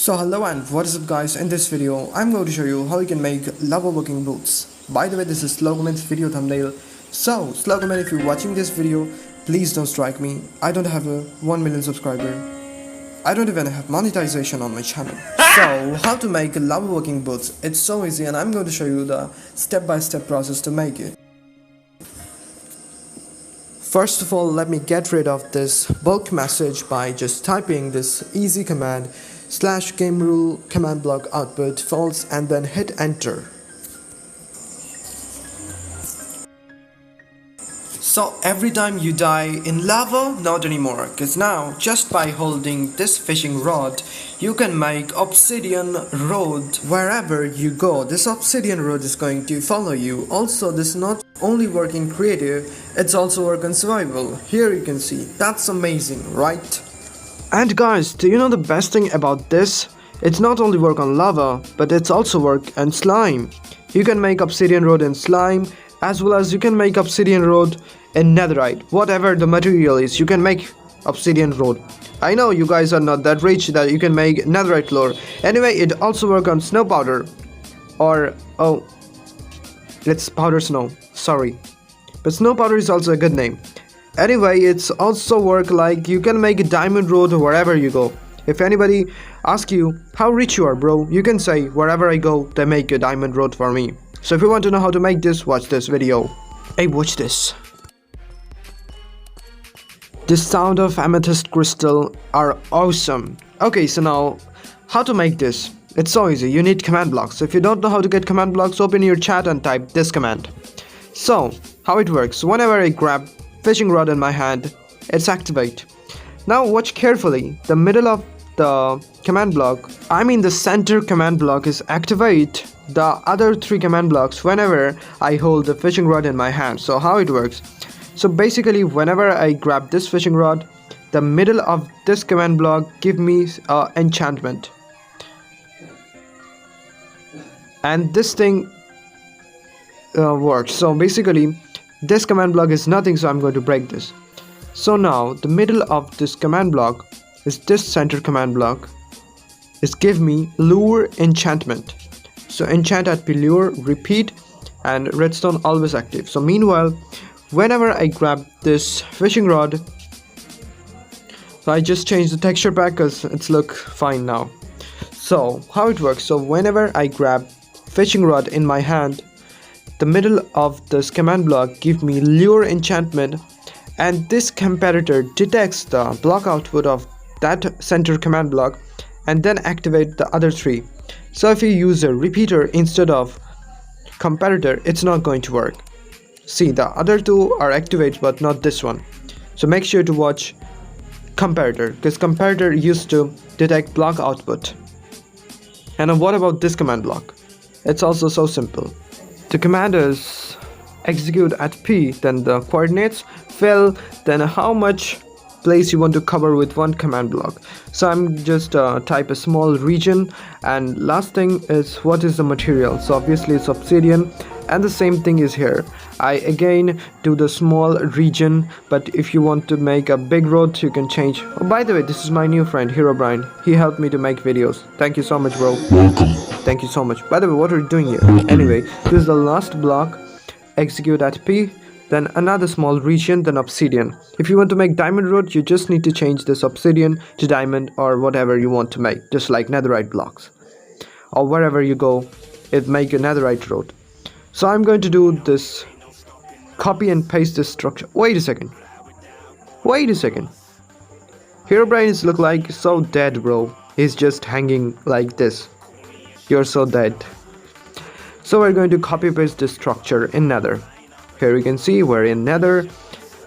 So hello and what is up guys, in this video I'm going to show you how you can make lava working boots. By the way, this is Slogoman's video thumbnail. So Slogoman, if you're watching this video, please don't strike me. I don't have a 1 million subscriber. I don't even have monetization on my channel. So how to make lava working boots? It's so easy and I'm going to show you the step-by-step process to make it. First of all, let me get rid of this bulk message by just typing this easy command /game_rule command block output false and then hit enter. So every time you die in lava, not anymore, because now just by holding this fishing rod you can make obsidian road wherever you go. This obsidian road is going to follow you. Also, this not only work in creative, it's also work in survival. Here you can see, that's amazing, right? And guys, do you know the best thing about this? It's not only work on lava, but it's also work on slime. You can make obsidian road in slime, as well as you can make obsidian road in netherite. Whatever the material is, you can make obsidian road. I know you guys are not that rich that you can make netherite floor. Anyway, it also work on snow powder. Or, oh, it's powder snow, sorry. But snow powder is also a good name. Anyway, it's also work like you can make a diamond road wherever you go. If anybody asks you how rich you are, bro, you can say wherever I go, they make a diamond road for me. So if you want to know how to make this, watch this video. Hey, watch this. The sound of amethyst crystal are awesome. Okay, so now how to make this? It's so easy. You need command blocks. So if you don't know how to get command blocks, open your chat and type this command. So how it works? Whenever I grab fishing rod in my hand, it's activate. Now watch carefully. The middle of the command block, the center command block is activate the other three command blocks whenever I hold the fishing rod in my hand. So how it works? So basically, whenever I grab this fishing rod, the middle of this command block give me enchantment, and this thing works. So basically this command block is nothing, so I'm going to break this. So now the middle of this command block is this center command block is give me lure enchantment. So enchant at lure, repeat, and redstone always active. So meanwhile, whenever I grab this fishing rod, so I just changed the texture pack because it's look fine now. So how it works? So whenever I grab fishing rod in my hand, the middle of this command block give me lure enchantment, and this comparator detects the block output of that center command block and then activate the other three. So if you use a repeater instead of comparator, it's not going to work. See, the other two are activated but not this one. So make sure to watch comparator, because comparator used to detect block output. And what about this command block? It's also so simple. The command is execute at P, then the coordinates, fill, then how much place you want to cover with one command block. So I'm just type a small region, and last thing is what is the material. So obviously it's obsidian, and the same thing is here. I again do the small region, but if you want to make a big road, you can change. Oh, by the way, this is my new friend Herobrine. He helped me to make videos. Thank you so much, bro. Welcome. Thank you so much. By the way, what are you doing here? Anyway, this is the last block. Execute at P, then another small region, then obsidian. If you want to make diamond road, you just need to change this obsidian to diamond or whatever you want to make, just like netherite blocks. Or wherever you go, it make a netherite road. So I'm going to do this, copy and paste this structure. Wait a second. Herobrine is look like so dead, bro. He's just hanging like this. You're so dead. So we're going to copy paste this structure in nether. Here you can see we're in nether,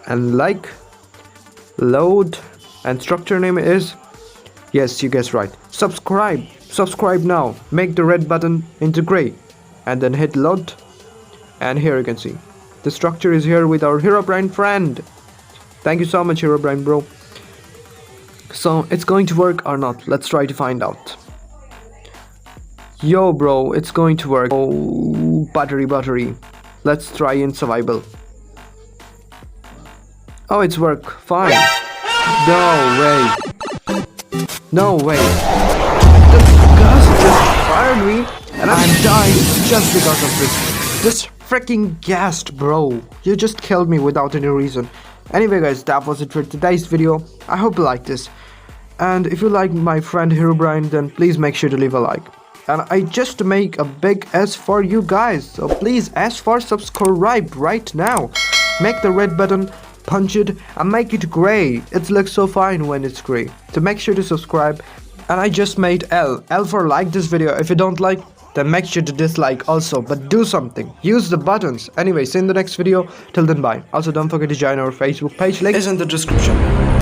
and like load, and structure name is, yes, you guessed right, subscribe now. Make the red button into gray and then hit load, and here you can see the structure is here with our Herobrine friend. Thank you so much, Herobrine, bro. So it's going to work or not? Let's try to find out. Yo, bro, it's going to work. Oh, buttery. Let's try in survival. Oh, it's work fine. No way. just because of this freaking guest, bro. You just killed me without any reason. Anyway guys, that was it for today's video. I hope you liked this. And if you like my friend Herobrine, then please make sure to leave a like. And I just make a big S for you guys. So please S for subscribe right now. Make the red button, punch it, and make it gray. It looks so fine when it's gray. So make sure to subscribe. And I just made L for like this video. If you don't like, then make sure to dislike also. But do something. Use the buttons. Anyway, see you in the next video. Till then, bye. Also, don't forget to join our Facebook page. Link is in the description.